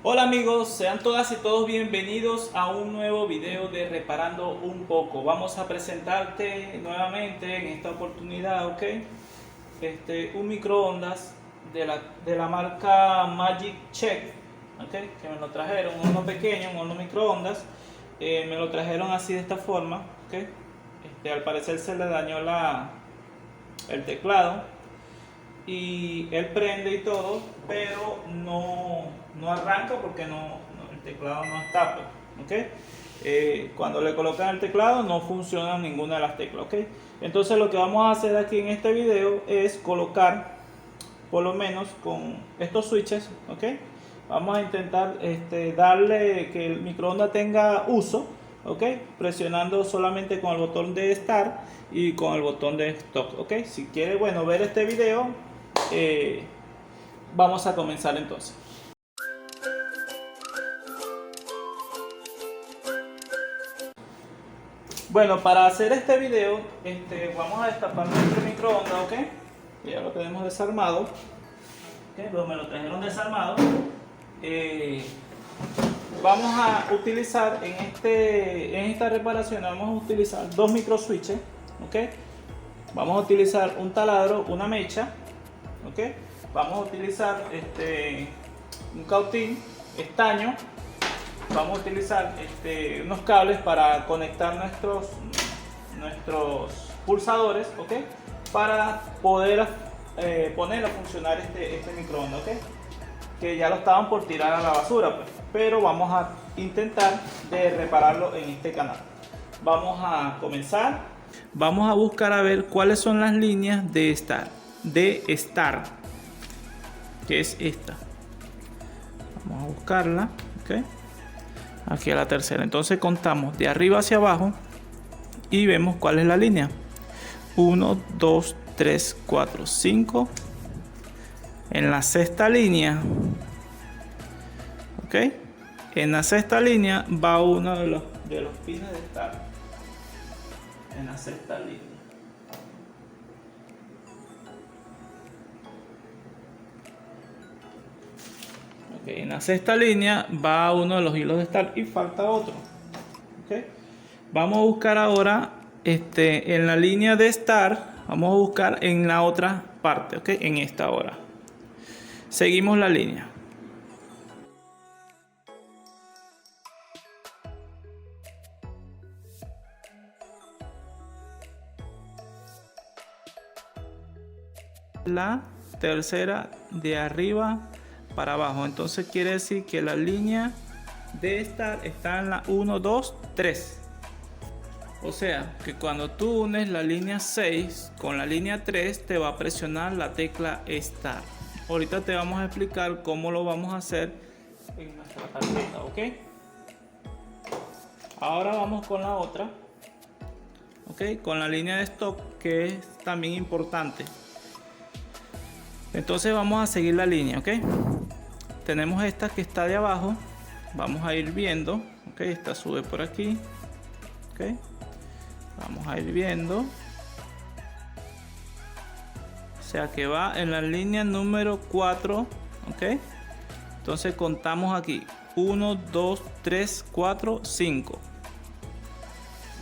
Hola amigos, sean todas y todos bienvenidos a un nuevo video de Reparando un poco. Vamos a presentarte nuevamente en esta oportunidad, ¿ok? Un microondas de la marca Magic Check, ¿ok? Que me lo trajeron, un horno pequeño, un horno microondas. Me lo trajeron así de esta forma, ¿ok? Al parecer se le dañó el teclado y él prende y todo, pero no arranca porque el teclado no está, pues, ¿ok? Cuando le colocan el teclado no funciona ninguna de las teclas, ¿ok? Entonces lo que vamos a hacer aquí en este video es colocar, por lo menos con estos switches, ¿ok? Vamos a intentar darle que el microondas tenga uso, ¿ok? Presionando solamente con el botón de Start y con el botón de Stop, ¿ok? Si quiere, bueno, ver este video, eh, vamos a comenzar entonces. Bueno, para hacer este video, vamos a destapar nuestro microondas, ¿ok? Ya lo tenemos desarmado, ¿ok? Me lo trajeron desarmado. Eh, Vamos a utilizar en esta reparación, vamos a utilizar dos micro switches, ¿ok? Vamos a utilizar un taladro, una mecha, ¿ok? Vamos a utilizar un cautín, estaño. Vamos a utilizar unos cables para conectar nuestros pulsadores, ¿ok? Para poder poner a funcionar este microondas, ¿ok? Que ya lo estaban por tirar a la basura, pues, pero vamos a intentar de repararlo en este canal. Vamos a comenzar. Vamos a buscar a ver cuáles son las líneas de Start, que es esta. Vamos a buscarla, ¿ok? Aquí a la tercera. Entonces contamos de arriba hacia abajo y vemos cuál es la línea. 1, 2, 3, 4, 5. En la sexta línea, ¿ok? En la sexta línea va uno de los pines de Start. En la sexta línea. Okay, en la sexta línea va uno de los hilos de Start y falta otro. Okay. Vamos a buscar ahora en la línea de Start. Vamos a buscar en la otra parte, ¿ok? En esta hora. Seguimos la línea. La tercera de arriba para abajo. Entonces quiere decir que la línea de Start está en la 1, 2, 3. O sea que cuando tú unes la línea 6 con la línea 3 te va a presionar la tecla Start. Ahorita te vamos a explicar cómo lo vamos a hacer en nuestra tarjeta, ¿ok? Ahora vamos con la otra, ¿ok? Con la línea de stock, que es también importante. Entonces vamos a seguir la línea, ¿ok? Tenemos esta que está de abajo. Vamos a ir viendo, ¿ok? Esta sube por aquí, ¿ok? Vamos a ir viendo. O sea que va en la línea número 4, ¿ok? Entonces contamos aquí 1, 2, 3, 4, 5.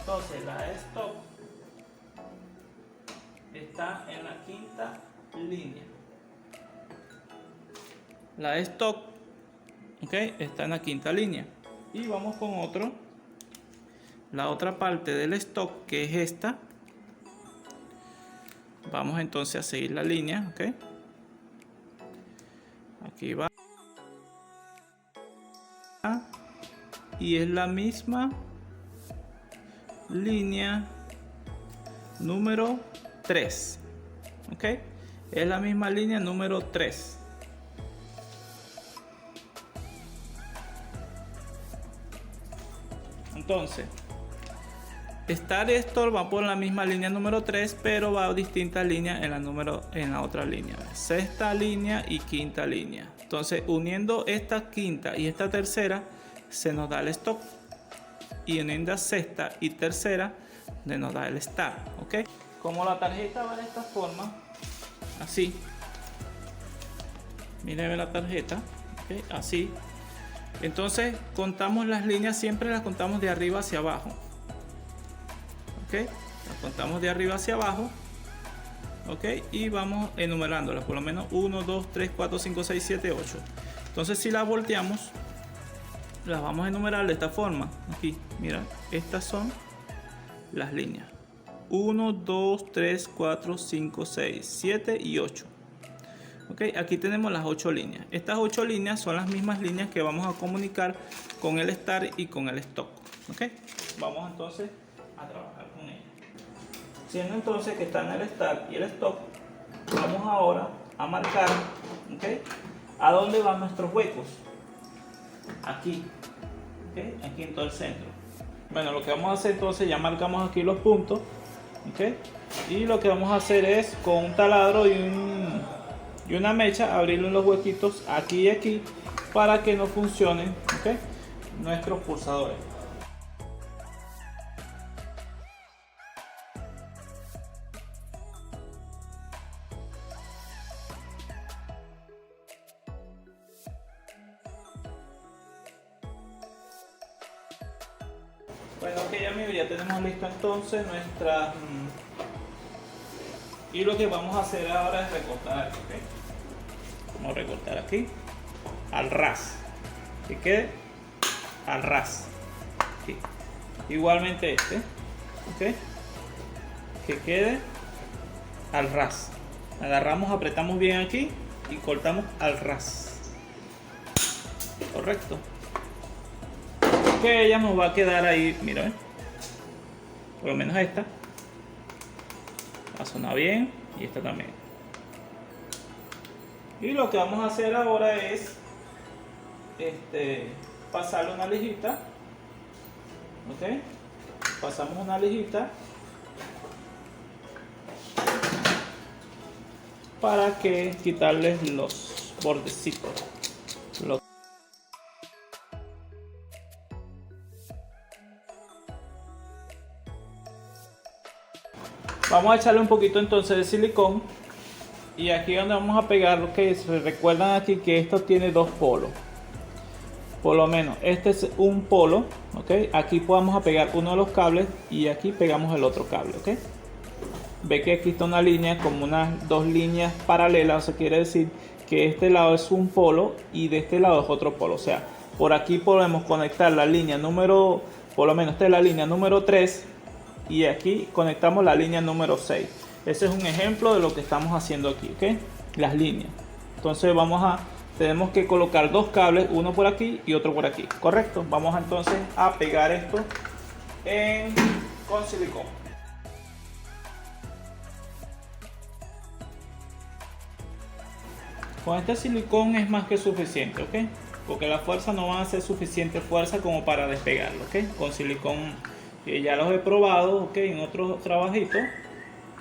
Entonces la stop está en la quinta línea. La stock, ¿ok? Está en la quinta línea. Y vamos con otro. La otra parte del stock, que es esta. Vamos entonces a seguir la línea, ¿ok? Aquí va. Y es la misma línea número 3, ¿ok? Es la misma línea número 3. Entonces, Start y Stop va por la misma línea número 3, pero va a distintas líneas en la otra línea. Sexta línea y quinta línea. Entonces, uniendo esta quinta y esta tercera, se nos da el Stop. Y uniendo sexta y tercera, nos da el Start, ¿ok? Como la tarjeta va de esta forma, así. Miren la tarjeta, ¿ok? Así. Entonces contamos las líneas, siempre las contamos de arriba hacia abajo. Ok, las contamos de arriba hacia abajo. Ok, y vamos enumerándolas, por lo menos 1, 2, 3, 4, 5, 6, 7, 8. Entonces si las volteamos, las vamos a enumerar de esta forma. Aquí, mira, estas son las líneas. 1, 2, 3, 4, 5, 6, 7 y 8. Ok, aquí tenemos las 8 líneas. Estas 8 líneas son las mismas líneas que vamos a comunicar con el start y con el stop. Ok, vamos entonces a trabajar con ellas. Siendo entonces que están el start y el stop, vamos ahora a marcar, ¿okay?, a dónde van nuestros huecos. Aquí, ¿okay?, aquí en todo el centro. Bueno, lo que vamos a hacer entonces, ya marcamos aquí los puntos, ¿okay?, y lo que vamos a hacer es con un taladro y una mecha abrirle los huequitos aquí y aquí para que nos funcionen, ¿okay?, nuestros pulsadores. Bueno, ok amigos, ya tenemos listo entonces nuestra... Y lo que vamos a hacer ahora es recortar aquí, ¿okay? Vamos a recortar aquí al ras, que quede al ras. Aquí. Igualmente este, ¿okay?, que quede al ras. Agarramos, apretamos bien aquí y cortamos al ras. Correcto. Que ella nos va a quedar ahí, mira, ¿eh?, por lo menos esta va a sonar bien y esta también. Y lo que vamos a hacer ahora es pasarle una lijita, ¿ok? Pasamos una lijita para que quitarles los bordecitos. Vamos a echarle un poquito entonces de silicón y aquí donde vamos a pegar lo que es, recuerdan aquí que esto tiene dos polos, por lo menos este es un polo, ¿ok? Aquí podemos a pegar uno de los cables y aquí pegamos el otro cable, ¿ok? Ve que aquí está una línea como unas dos líneas paralelas, o sea, quiere decir que este lado es un polo y de este lado es otro polo, o sea, por aquí podemos conectar la línea número, por lo menos esta es la línea número 3 y aquí conectamos la línea número 6. Ese es un ejemplo de lo que estamos haciendo aquí, ¿ok? Las líneas. Entonces tenemos que colocar dos cables, uno por aquí y otro por aquí, ¿correcto? Vamos entonces a pegar esto con silicón. Con este silicón es más que suficiente, ¿ok? Porque la fuerza no va a ser suficiente fuerza como para despegarlo, ¿ok? Con silicón ya los he probado, ¿ok?, en otros trabajitos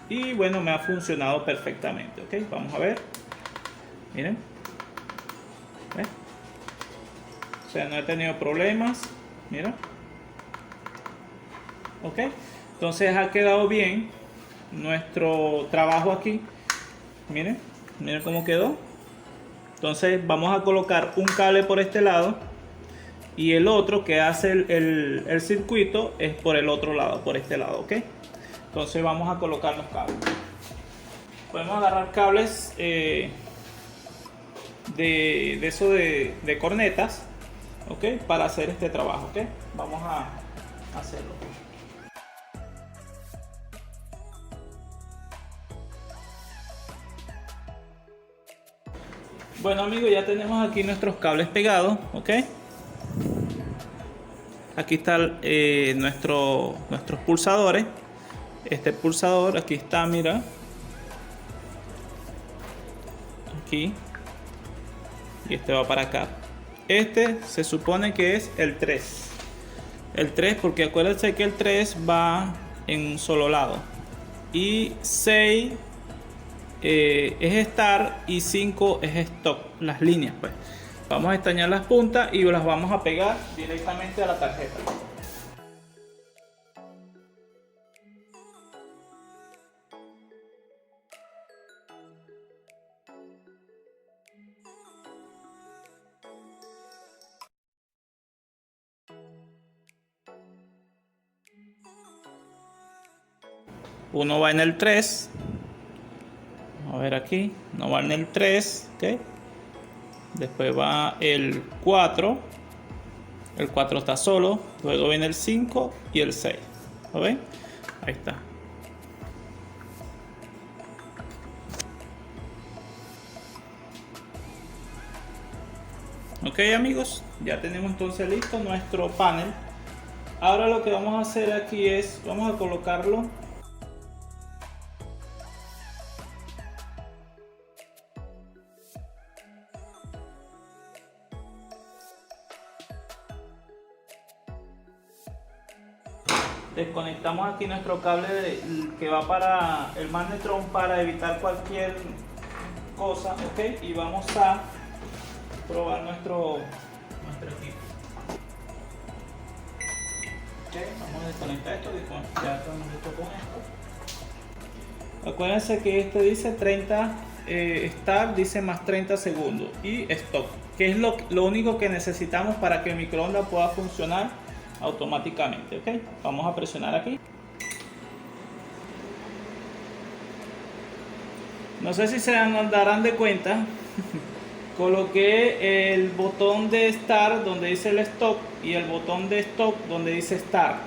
y bueno, me ha funcionado perfectamente, ¿ok? Vamos a ver, miren, ¿ves? O sea, no he tenido problemas, mira, ¿ok? Entonces ha quedado bien nuestro trabajo aquí, miren cómo quedó. Entonces vamos a colocar un cable por este lado y el otro que hace el circuito es por el otro lado, por este lado, ¿ok? Entonces vamos a colocar los cables. Podemos agarrar cables de cornetas, ¿ok?, para hacer este trabajo, ¿ok? Vamos a hacerlo. Bueno amigos, ya tenemos aquí nuestros cables pegados, ¿ok? Aquí están nuestros pulsadores. Este pulsador, aquí está, mira. Aquí. Y este va para acá. Este se supone que es el 3. El 3 porque acuérdense que el 3 va en un solo lado. Y 6 es start y 5 es stop. Las líneas, pues. Vamos a estañar las puntas y las vamos a pegar directamente a la tarjeta. uno va en el 3. Vamos a ver aquí, no va en el 3, ¿ok? Después va el 4. El 4 está solo. Luego viene el 5 y el 6. ¿Lo ven? Ahí está. Ok, amigos, ya tenemos entonces listo nuestro panel. Ahora lo que vamos a hacer aquí es, vamos a colocarlo desconectamos aquí nuestro cable que va para el magnetron para evitar cualquier cosa, ok, y vamos a probar nuestro equipo. Okay, vamos a desconectar esto, ya estamos listos con esto. Acuérdense que este dice 30 start, dice más 30 segundos y stop, que es lo único que necesitamos para que el microondas pueda funcionar automáticamente. Ok, vamos a presionar aquí. No sé si se darán de cuenta. Coloqué el botón de start donde dice el stop y el botón de stop donde dice start.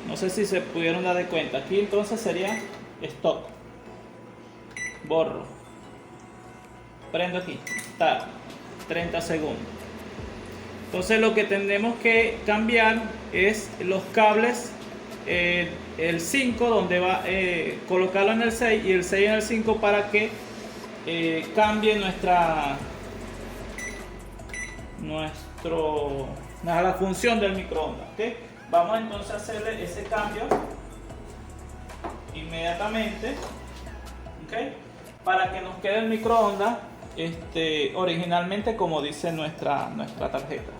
No sé si se pudieron dar de cuenta. Aquí entonces sería stop. Borro. Prendo aquí. Start. 30 segundos. Entonces lo que tenemos que cambiar es los cables. El 5 donde va colocarlo en el 6 y el 6 en el 5 para que cambie la función del microondas. ¿Okay? Vamos entonces a hacerle ese cambio inmediatamente, ¿okay? Para que nos quede el microondas originalmente como dice nuestra tarjeta.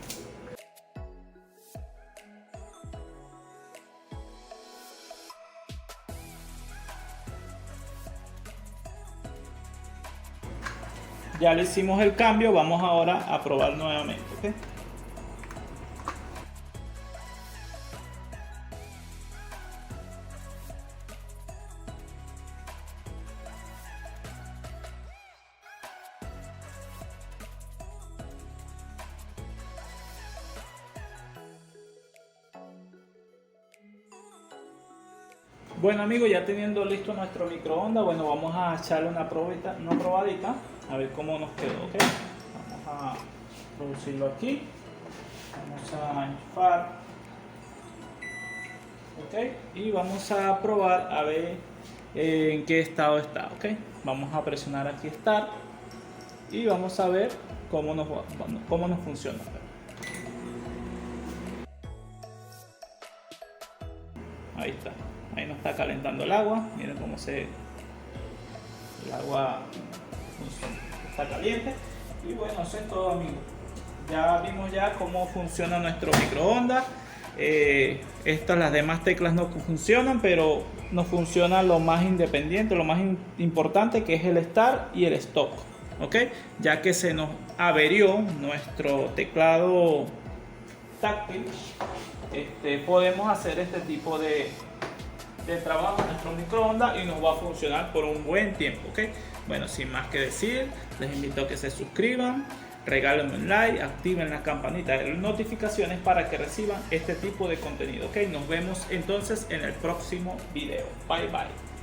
Ya le hicimos el cambio, vamos ahora a probar nuevamente. ¿Okay? Bueno, amigos, ya teniendo listo nuestro microondas, bueno, vamos a echarle una probadita a ver cómo nos quedó. ¿Okay? Vamos a producirlo aquí, vamos a enchufar, ¿okay? Y vamos a probar a ver en qué estado está. ¿Okay? Vamos a presionar aquí Start y vamos a ver cómo nos funciona. Ahí está. Ahí nos está calentando el agua. Miren cómo el agua está caliente. Y bueno, eso es todo, amigos. Ya vimos ya cómo funciona nuestro microondas. Las demás teclas no funcionan, pero nos funciona lo más independiente, lo más importante, que es el Start y el Stop. ¿Ok? Ya que se nos averió nuestro teclado táctil, podemos hacer este tipo de trabajo en nuestro microondas y nos va a funcionar por un buen tiempo. ¿Ok? Bueno, sin más que decir, les invito a que se suscriban, regálenme un like, activen la campanita de notificaciones para que reciban este tipo de contenido. ¿Ok? Nos vemos entonces en el próximo video. Bye bye.